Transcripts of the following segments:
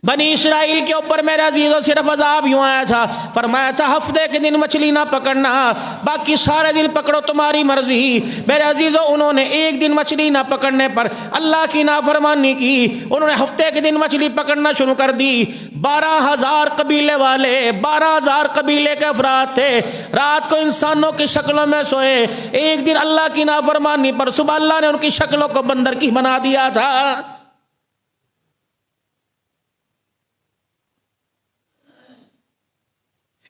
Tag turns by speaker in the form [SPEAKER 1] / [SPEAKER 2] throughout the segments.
[SPEAKER 1] بنی اسرائیل کے اوپر میرے عزیزوں صرف عذاب یوں آیا تھا، فرمایا تھا ہفتے کے دن مچھلی نہ پکڑنا، باقی سارے دن پکڑو تمہاری مرضی۔ میرے عزیزوں انہوں نے ایک دن مچھلی نہ پکڑنے پر اللہ کی نافرمانی کی، انہوں نے ہفتے کے دن مچھلی پکڑنا شروع کر دی۔ 12,000 قبیلے والے، 12,000 قبیلے کے افراد تھے، رات کو انسانوں کی شکلوں میں سوئے، ایک دن اللہ کی نافرمانی پر صبح اللہ نے ان کی شکلوں کو بندر کی بنا دیا تھا۔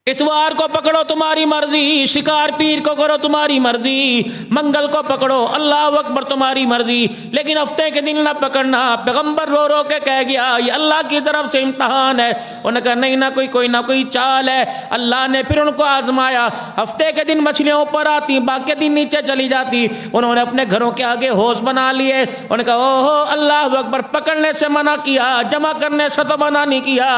[SPEAKER 1] اتوار کو پکڑو تمہاری مرضی، شکار پیر کو کرو تمہاری مرضی، منگل کو پکڑو اللہ اکبر تمہاری مرضی، لیکن ہفتے کے دن نہ پکڑنا۔ پیغمبر رو رو کے کہہ گیا یہ اللہ کی طرف سے امتحان ہے۔ انہوں نے کہا نہیں، کوئی نہ کوئی چال ہے۔ اللہ نے پھر ان کو آزمایا، ہفتے کے دن مچھلیاں اوپر آتی، باقی دن نیچے چلی جاتی۔ انہوں نے اپنے گھروں کے آگے ہوش بنا لیے، انہوں نے کہا اوہ اللہ اکبر، پکڑنے سے منع کیا، جمع کرنے سے تو منع نہیں کیا،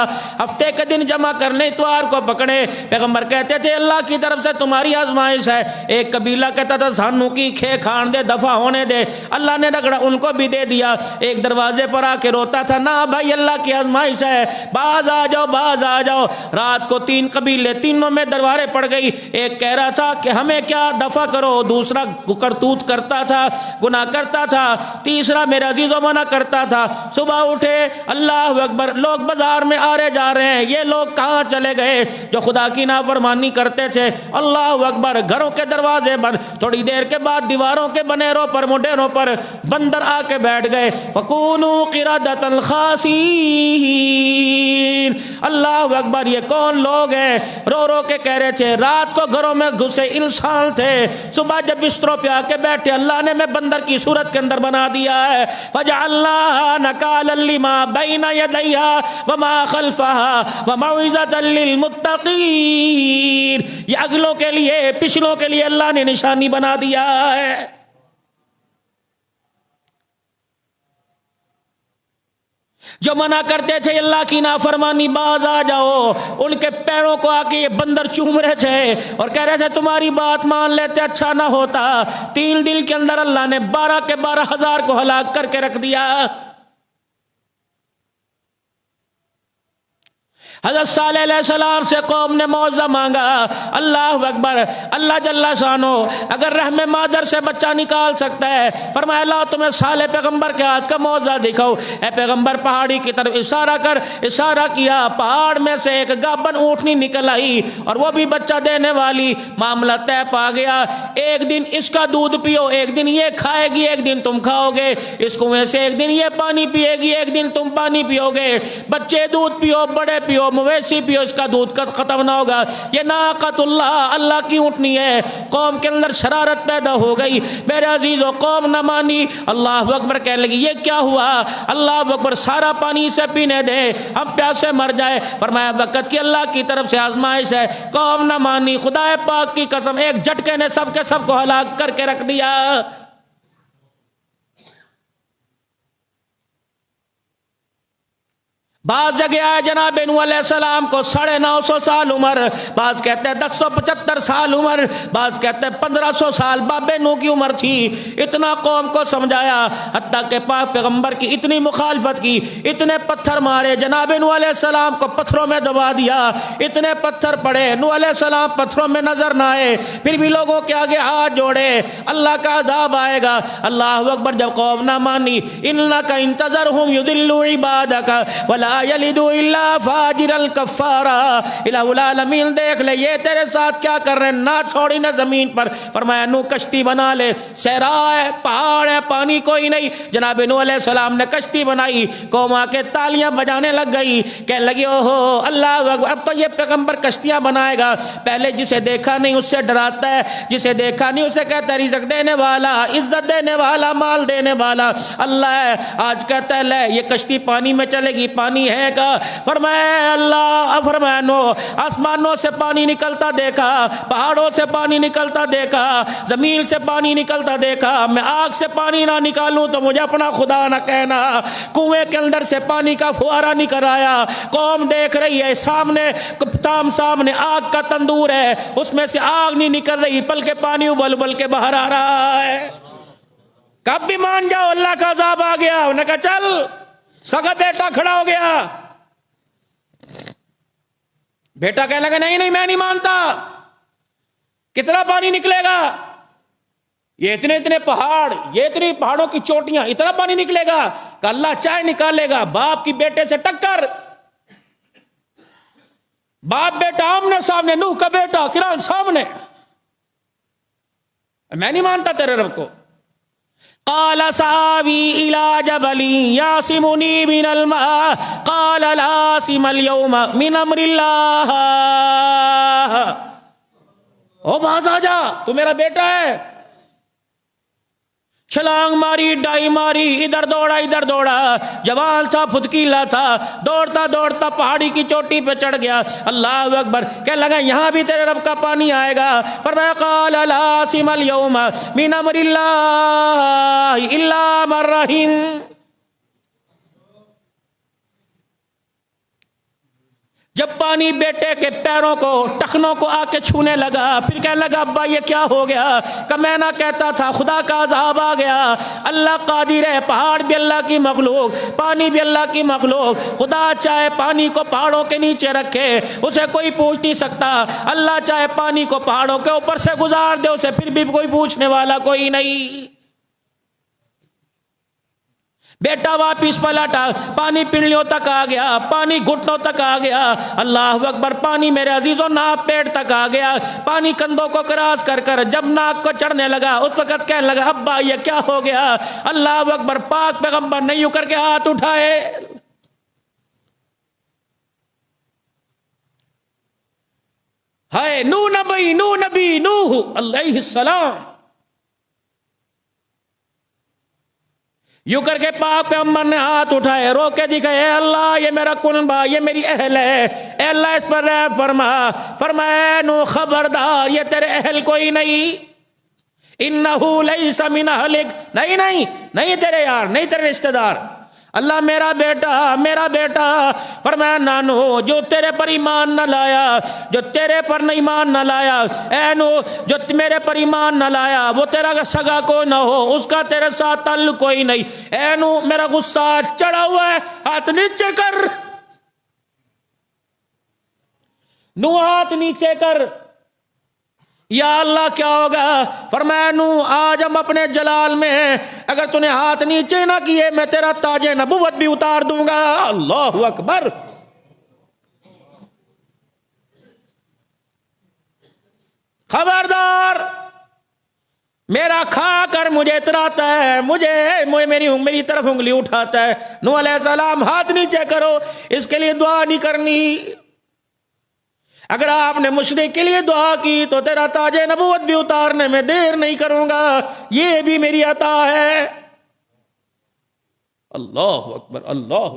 [SPEAKER 1] ہفتے کے دن جمع کرنے، اتوار کو پکڑے۔ پیغمبر کہتے تھے اللہ کی طرف سے تمہاری آزمائش ہے۔ ایک قبیلہ کہتا تھا سانو کی کھے کھان دے، دفع ہونے دے، اللہ نے رگڑا ان کو بھی دے دیا۔ ایک دروازے پر آ کے روتا تھا نہ بھائی اللہ کی آزمائش ہے، باز آ جاؤ باز آ جاؤ۔ رات کو 3 قبیلے، تینوں میں درباریں پڑ گئی۔ ایک کہہ رہا تھا کہ ہمیں کیا دفع کرو، دوسرا کرتوت کرتا تھا، گناہ کرتا تھا، تیسرا میرے عزیزوں منع کرتا تھا۔ صبح اٹھے اللہ اکبر، لوگ بازار میں آ رہے جا رہے ہیں، یہ لوگ کہاں چلے گئے جو خدا کی نافرمانی کرتے تھے؟ اللہ اکبر، گھروں کے دروازے بند۔ تھوڑی دیر کے بعد دیواروں کے بنیروں پر، مڈیروں پر بندر آ کے بیٹھ گئے۔ فَكُونُوا قِرَدَةً خَاسِئِينَ۔ اللہ اکبر، یہ کون لوگ ہیں؟ رو رو کے کہہ رہے تھے رات کو گھروں میں گھسے انسان تھے، صبح جب بستروں پہ آ کے بیٹھے اللہ نے میں بندر کی صورت کے اندر بنا دیا ہے۔ فَجَعَلْنَاهَا نَكَالًا لِمَا بَيْنَ يَدَيْهَا وَمَا خَلْفَهَا وَمَوْعِظَةً لِّلْمُتَّقِينَ۔ یہ اگلوں کے لیے، پچھلوں کے لیے اللہ نے نشانی بنا دیا ہے۔ جو منع کرتے تھے اللہ کی نافرمانی باز آ جاؤ، ان کے پیروں کو آ کے یہ بندر چوم رہے تھے اور کہہ رہے تھے تمہاری بات مان لیتے اچھا نہ ہوتا۔ 3 دن کے اندر اللہ نے 12 کے 12,000 کو ہلاک کر کے رکھ دیا۔ حضرت صالح علیہ السلام سے قوم نے معاوضہ مانگا۔ اللہ اکبر، اللہ جل شانہ اگر رحم مادر سے بچہ نکال سکتا ہے، فرمایا اللہ تمہیں صالح پیغمبر کے ہاتھ کا معاوضہ دکھاؤ۔ اے پیغمبر پہاڑی کی طرف اشارہ کر، اشارہ کیا، پہاڑ میں سے ایک گابن اونٹنی نکل آئی اور وہ بھی بچہ دینے والی۔ معاملہ طے پا گیا، ایک دن اس کا دودھ پیو، ایک دن یہ کھائے گی، ایک دن تم کھاؤ گے، اس کنویں سے ایک دن یہ پانی پیے گی، ایک دن تم پانی پیو گے۔ بچے دودھ پیو، بڑے پیو، مویشی پیو، اس کا دودھ ختم نہ ہوگا۔ یہ ناقۃ اللہ، اللہ کی اونٹنی ہے۔ قوم کے اندر شرارت پیدا ہو گئی، میرے عزیزو قوم نہ مانی۔ اللہ اکبر کہنے لگی یہ کیا ہوا؟ اللہ اکبر، سارا پانی اسے پینے دے، ہم پیاسے مر جائے۔ فرمایا وقت کی اللہ کی طرف سے آزمائش ہے۔ قوم نہ مانی، خدا پاک کی قسم ایک جھٹکے نے سب کے سب کو ہلاک کر کے رکھ دیا۔ بعض جگہ آئے جناب نوح علیہ السلام کو 950 سال عمر، بعض کہتے ہیں 1075 سال عمر، بعض کہتے ہیں 1500 سال باب نوح کی عمر تھی۔ اتنا قوم کو سمجھایا، حتیٰ کہ پاک پیغمبر کی اتنی مخالفت کی، اتنے پتھر مارے، جناب نوح علیہ السلام کو پتھروں میں دبا دیا، اتنے پتھر پڑے، نوح علیہ السلام پتھروں میں نظر نہ آئے، پھر بھی لوگوں کے آگے ہاتھ جوڑے، اللہ کا عذاب آئے گا۔ اللہ اکبر، جب قوم نہ مانی، اِنَّكَ إِن تَذَرْهُمْ يُضِلُّوا عِبَادَكَ وَلَا يَلِدُوا إِلَّا فَاجِرًا كَفَّارًا۔ الہ العالمین دیکھ لے یہ تیرے ساتھ کیا کر رہے ہیں، نہ چھوڑی نہ زمین پر۔ فرمایا نوح کشتی بنا لے، صحرا ہے، پہاڑ ہے، پانی کوئی نہیں۔ جناب نوح علیہ السلام نے کشتی بنائی، قوم آ کے تالیاں بجانے لگ گئی، کہنے لگی اوہو اللہ اکبر، اب تو یہ پیغمبر کشتیاں بنائے گا۔ پہلے جسے دیکھا نہیں اس سے ڈراتا ہے، جسے دیکھا نہیں اسے کہتا ہے رزق دینے والا، عزت دینے والا، مال دینے والا اللہ ہے۔ آج کہتا ہے لے یہ کشتی پانی میں چلے گی، پانی ہے کا؟ فرمایا اللہ، فرمایا نو آسمانوں سے پانی نکلتا دیکھا، پہاڑوں سے پانی نکلتا دیکھا، زمین سے پانی نکلتا دیکھا، میں آگ سے پانی نہ نکالوں تو مجھے اپنا خدا نہ کہنا۔ کنویں کے اندر سے پانی کا فوارہ نکل آیا، قوم دیکھ رہی ہے، سامنے آگ کا تندور ہے، اس میں سے آگ نہیں نکل رہی بلکہ پانی ابل ابل کے باہر آ رہا ہے۔ کب بھی مان جاؤ اللہ کا عذاب آ گیا، انہوں نے کہا چل، سگا بیٹا کھڑا ہو گیا، بیٹا کہنے لگا نہیں نہیں میں نہیں مانتا، کتنا پانی نکلے گا؟ یہ اتنے پہاڑ، یہ اتنی پہاڑوں کی چوٹیاں، اتنا پانی نکلے گا کہ اللہ چاہے نکالے گا۔ باپ کی بیٹے سے ٹکر، باپ بیٹا آمنے سامنے، نوح کا بیٹا کران سامنے، میں نہیں مانتا تیرے رب کو۔ قال سآوی إلى جبل يعصمني من الماء قال لا عاصم اليوم من امر اللہ۔ او باز آ جا، تو میرا بیٹا ہے۔ چھلانگ ماری، ڈائی ماری، ادھر دوڑا، جوان تھا، پھدکیلا تھا، دوڑتا پہاڑی کی چوٹی پہ چڑھ گیا۔ اللہ اکبر، کہنے لگا یہاں بھی تیرے رب کا پانی آئے گا۔ فرمایا قال لا عاصم اليوم من امر اللہ الا من رحم۔ جب پانی بیٹے کے پیروں کو، ٹخنوں کو آ کے چھونے لگا، پھر کہنے لگا ابا یہ کیا ہو گیا؟ کہ میں نہ کہتا تھا خدا کا عذاب آ گیا۔ اللہ قادر ہے، پہاڑ بھی اللہ کی مخلوق، پانی بھی اللہ کی مخلوق۔ خدا چاہے پانی کو پہاڑوں کے نیچے رکھے، اسے کوئی پوچھ نہیں سکتا۔ اللہ چاہے پانی کو پہاڑوں کے اوپر سے گزار دے، اسے پھر بھی کوئی پوچھنے والا کوئی نہیں۔ بیٹا واپس پلٹا، پانی پنڈلیوں تک آ گیا، پانی گھٹنوں تک آ گیا۔ اللہ اکبر، پانی میرے عزیزوں ناک پیٹ تک آ گیا، پانی کندھوں کو کراس کر جب ناک کو چڑھنے لگا، اس وقت کہنے لگا ابا یہ کیا ہو گیا؟ اللہ اکبر، پاک پیغمبر نے یوں کر کے ہاتھ اٹھائے۔ ہائے نبی نوح علیہ السلام، یوں کر کے پاک پیغمبر نے ہاتھ اٹھائے، رو کے دکھائے، اے اللہ یہ میرا کنبہ، یہ میری اہل ہے، اے اللہ اس پر رحم فرما۔ فرمایا نو خبردار، یہ تیرے اہل کوئی نہیں، انہو لیس من اہلک، نہیں تیرے یار، نہیں تیرے رشتہ دار۔ اللہ میرا بیٹا، فرمایا نانو جو تیرے پر ایمان نہ لایا، جو تیرے پر ایمان نہ لایا، اے نو جو میرے پر ایمان نہ لایا، وہ تیرا سگا کوئی نہ ہو، اس کا تیرے ساتھ تعلق کوئی نہیں۔ اے نو میرا غصہ چڑھا ہوا ہے، ہاتھ نیچے کر، نو ہاتھ نیچے کر۔ یا اللہ کیا ہوگا؟ فرمایا نو آج ہم اپنے جلال میں ہیں، اگر تو نے ہاتھ نیچے نہ کیے میں تیرا تاج نبوت بھی اتار دوں گا۔ اللہ اکبر، خبردار، میرا کھا کر مجھے اتراتا ہے، میری طرف انگلی اٹھاتا ہے۔ نوح علیہ السلام ہاتھ نیچے کرو، اس کے لیے دعا نہیں کرنی۔ اگر آپ نے مشرک کے لیے دعا کی تو تیرا تاج نبوت بھی اتارنے میں دیر نہیں کروں گا، یہ بھی میری عطا ہے۔ اللہ اکبر، اللہ